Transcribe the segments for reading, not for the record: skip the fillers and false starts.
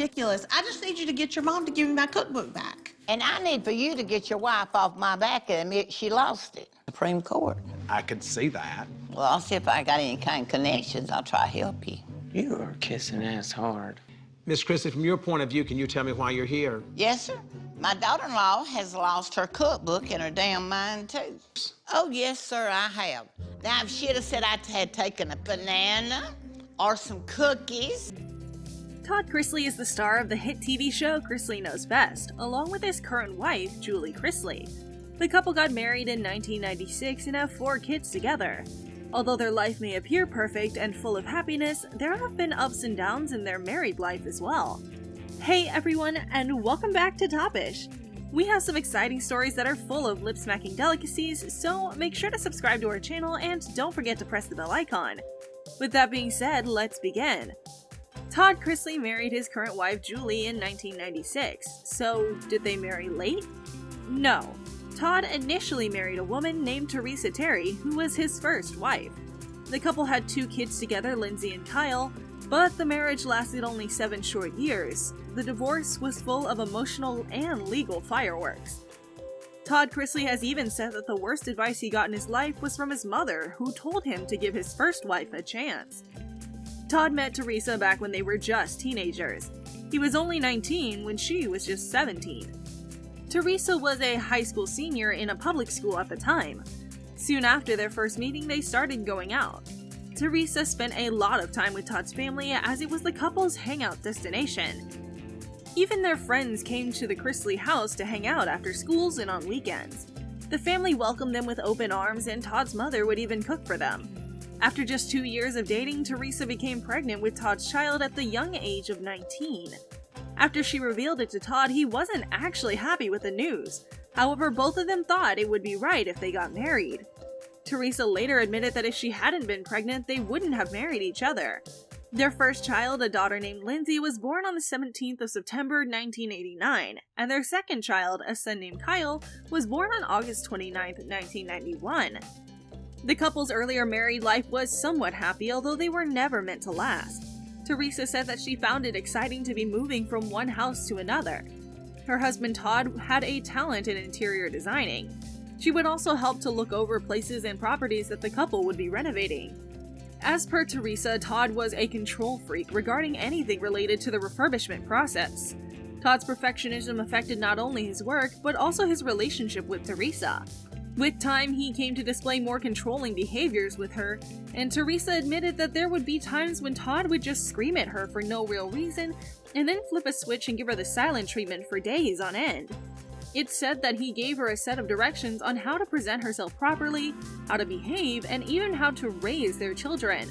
ridiculous. I just need you to get your mom to give me my cookbook back. And I need for you to get your wife off my back and admit she lost it. Supreme Court. I could see that. Well, I'll see if I got any kind of connections. I'll try to help you. You are kissing ass hard. Miss Chrisley, from your point of view, can you tell me why you're here? Yes, sir. My daughter-in-law has lost her cookbook and her damn mind, too. Oh, yes, sir, I have. Now, if she'd have said I had taken a banana or some cookies. Todd Chrisley is the star of the hit TV show Chrisley Knows Best, along with his current wife, Julie Chrisley. The couple got married in 1996 and have 4 kids together. Although their life may appear perfect and full of happiness, there have been ups and downs in their married life as well. Hey everyone, and welcome back to Topish. We have some exciting stories that are full of lip-smacking delicacies, so make sure to subscribe to our channel and don't forget to press the bell icon. With that being said, let's begin. Todd Chrisley married his current wife Julie in 1996, so did they marry late? No. Todd initially married a woman named Teresa Terry, who was his first wife. The couple had 2 kids together, Lindsay and Kyle, but the marriage lasted only 7 short years. The divorce was full of emotional and legal fireworks. Todd Chrisley has even said that the worst advice he got in his life was from his mother, who told him to give his first wife a chance. Todd met Teresa back when they were just teenagers. He was only 19 when she was just 17. Teresa was a high school senior in a public school at the time. Soon after their first meeting, they started going out. Teresa spent a lot of time with Todd's family as it was the couple's hangout destination. Even their friends came to the Chrisley house to hang out after schools and on weekends. The family welcomed them with open arms, and Todd's mother would even cook for them. After just 2 years of dating, Teresa became pregnant with Todd's child at the young age of 19. After she revealed it to Todd, he wasn't actually happy with the news. However, both of them thought it would be right if they got married. Teresa later admitted that if she hadn't been pregnant, they wouldn't have married each other. Their first child, a daughter named Lindsay, was born on the 17th of September 1989, and their second child, a son named Kyle, was born on August 29, 1991. The couple's earlier married life was somewhat happy, although they were never meant to last. Teresa said that she found it exciting to be moving from one house to another. Her husband Todd had a talent in interior designing. She would also help to look over places and properties that the couple would be renovating. As per Teresa, Todd was a control freak regarding anything related to the refurbishment process. Todd's perfectionism affected not only his work, but also his relationship with Teresa. With time, he came to display more controlling behaviors with her, and Teresa admitted that there would be times when Todd would just scream at her for no real reason, and then flip a switch and give her the silent treatment for days on end. It's said that he gave her a set of directions on how to present herself properly, how to behave, and even how to raise their children.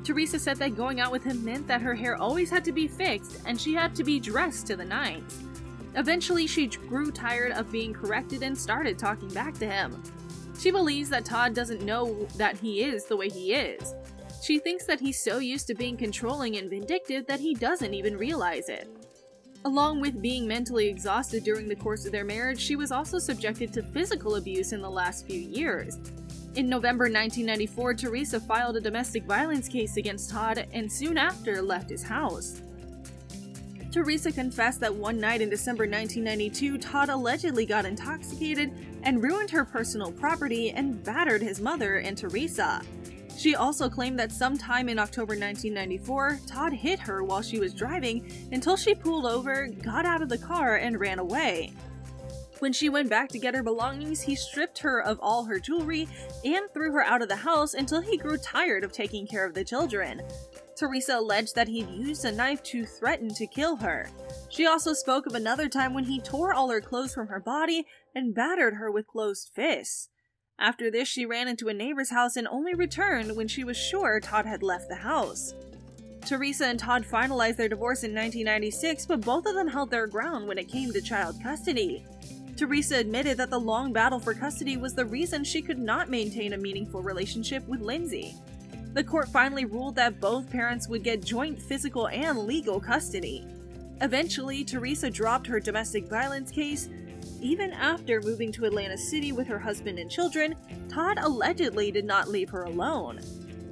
Teresa said that going out with him meant that her hair always had to be fixed, and she had to be dressed to the nines. Eventually, she grew tired of being corrected and started talking back to him. She believes that Todd doesn't know that he is the way he is. She thinks that he's so used to being controlling and vindictive that he doesn't even realize it. Along with being mentally exhausted during the course of their marriage, she was also subjected to physical abuse in the last few years. In November 1994, Teresa filed a domestic violence case against Todd and soon after left his house. Teresa confessed that one night in December 1992, Todd allegedly got intoxicated and ruined her personal property and battered his mother and Teresa. She also claimed that sometime in October 1994, Todd hit her while she was driving until she pulled over, got out of the car, and ran away. When she went back to get her belongings, he stripped her of all her jewelry and threw her out of the house until he grew tired of taking care of the children. Teresa alleged that he'd used a knife to threaten to kill her. She also spoke of another time when he tore all her clothes from her body and battered her with closed fists. After this, she ran into a neighbor's house and only returned when she was sure Todd had left the house. Teresa and Todd finalized their divorce in 1996, but both of them held their ground when it came to child custody. Teresa admitted that the long battle for custody was the reason she could not maintain a meaningful relationship with Lindsay. The court finally ruled that both parents would get joint physical and legal custody. Eventually, Teresa dropped her domestic violence case. Even after moving to Atlantic City with her husband and children, Todd allegedly did not leave her alone.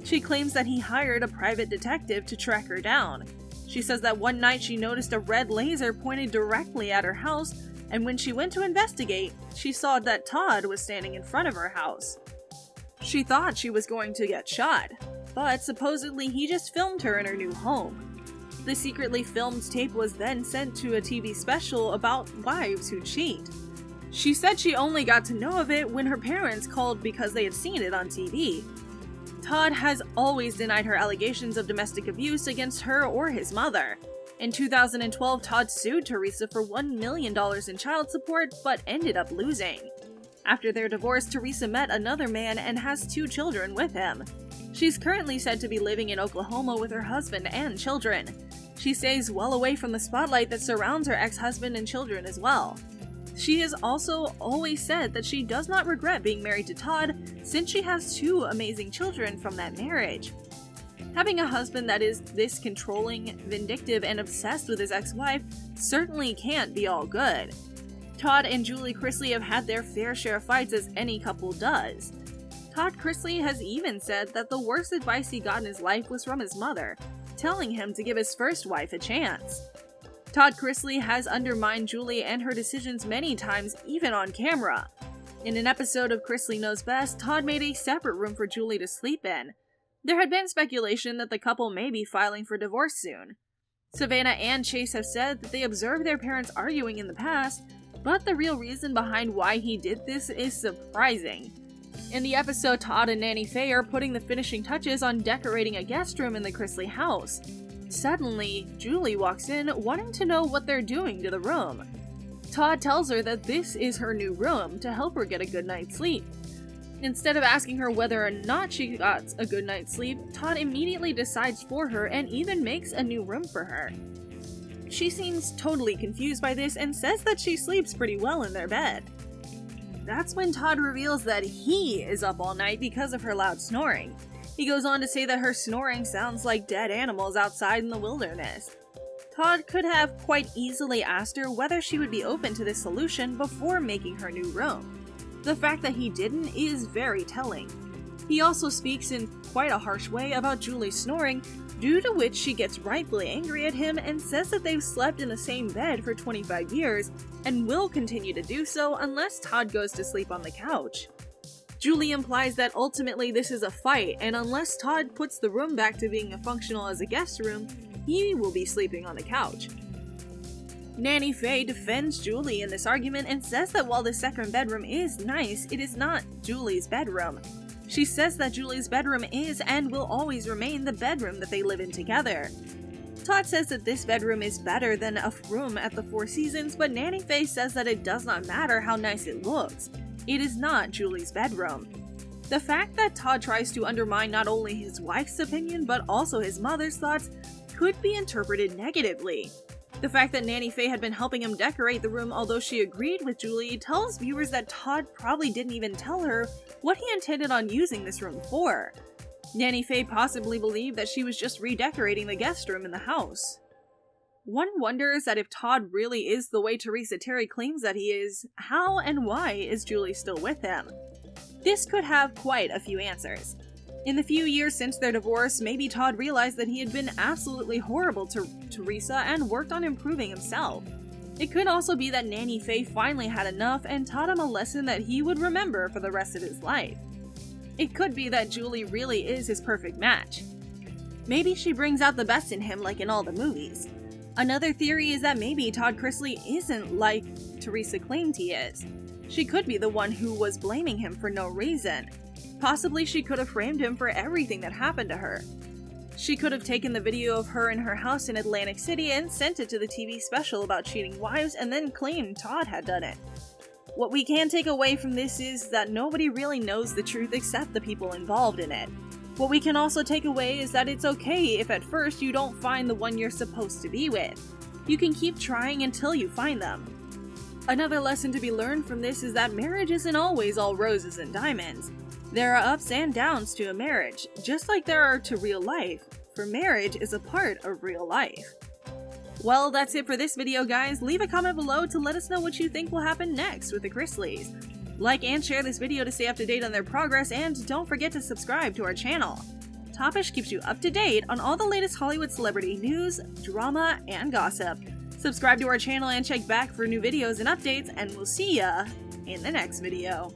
She claims that he hired a private detective to track her down. She says that one night she noticed a red laser pointed directly at her house, and when she went to investigate, she saw that Todd was standing in front of her house. She thought she was going to get shot, but supposedly he just filmed her in her new home. The secretly filmed tape was then sent to a TV special about wives who cheat. She said she only got to know of it when her parents called because they had seen it on TV. Todd has always denied her allegations of domestic abuse against her or his mother. In 2012, Todd sued Teresa for $1 million in child support, but ended up losing. After their divorce, Teresa met another man and has 2 children with him. She's currently said to be living in Oklahoma with her husband and children. She stays well away from the spotlight that surrounds her ex-husband and children as well. She has also always said that she does not regret being married to Todd since she has 2 amazing children from that marriage. Having a husband that is this controlling, vindictive, and obsessed with his ex-wife certainly can't be all good. Todd and Julie Chrisley have had their fair share of fights, as any couple does. Todd Chrisley has even said that the worst advice he got in his life was from his mother, telling him to give his first wife a chance. Todd Chrisley has undermined Julie and her decisions many times, even on camera. In an episode of Chrisley Knows Best, Todd made a separate room for Julie to sleep in. There had been speculation that the couple may be filing for divorce soon. Savannah and Chase have said that they observed their parents arguing in the past, but the real reason behind why he did this is surprising. In the episode, Todd and Nanny Faye are putting the finishing touches on decorating a guest room in the Chrisley house. Suddenly, Julie walks in, wanting to know what they're doing to the room. Todd tells her that this is her new room to help her get a good night's sleep. Instead of asking her whether or not she got a good night's sleep, Todd immediately decides for her and even makes a new room for her. She seems totally confused by this and says that she sleeps pretty well in their bed. That's when Todd reveals that he is up all night because of her loud snoring. He goes on to say that her snoring sounds like dead animals outside in the wilderness. Todd could have quite easily asked her whether she would be open to this solution before making her new room. The fact that he didn't is very telling. He also speaks in quite a harsh way about Julie's snoring, due to which she gets rightfully angry at him and says that they've slept in the same bed for 25 years and will continue to do so unless Todd goes to sleep on the couch. Julie implies that ultimately this is a fight, and unless Todd puts the room back to being functional as a guest room, he will be sleeping on the couch. Nanny Faye defends Julie in this argument and says that while the second bedroom is nice, it is not Julie's bedroom. She says that Julie's bedroom is and will always remain the bedroom that they live in together. Todd says that this bedroom is better than a room at the Four Seasons, but Nanny Faye says that it does not matter how nice it looks. It is not Julie's bedroom. The fact that Todd tries to undermine not only his wife's opinion but also his mother's thoughts could be interpreted negatively. The fact that Nanny Faye had been helping him decorate the room although she agreed with Julie tells viewers that Todd probably didn't even tell her what he intended on using this room for. Nanny Faye possibly believed that she was just redecorating the guest room in the house. One wonders that if Todd really is the way Teresa Terry claims that he is, how and why is Julie still with him? This could have quite a few answers. In the few years since their divorce, maybe Todd realized that he had been absolutely horrible to Teresa and worked on improving himself. It could also be that Nanny Faye finally had enough and taught him a lesson that he would remember for the rest of his life. It could be that Julie really is his perfect match. Maybe she brings out the best in him like in all the movies. Another theory is that maybe Todd Chrisley isn't like Teresa claimed he is. She could be the one who was blaming him for no reason. Possibly she could have framed him for everything that happened to her. She could have taken the video of her in her house in Atlantic City and sent it to the TV special about cheating wives and then claimed Todd had done it. What we can take away from this is that nobody really knows the truth except the people involved in it. What we can also take away is that it's okay if at first you don't find the one you're supposed to be with. You can keep trying until you find them. Another lesson to be learned from this is that marriage isn't always all roses and diamonds. There are ups and downs to a marriage, just like there are to real life, for marriage is a part of real life. Well, that's it for this video, guys. Leave a comment below to let us know what you think will happen next with the Chrisleys. Like and share this video to stay up to date on their progress, and don't forget to subscribe to our channel. Topish keeps you up to date on all the latest Hollywood celebrity news, drama, and gossip. Subscribe to our channel and check back for new videos and updates, and we'll see ya in the next video.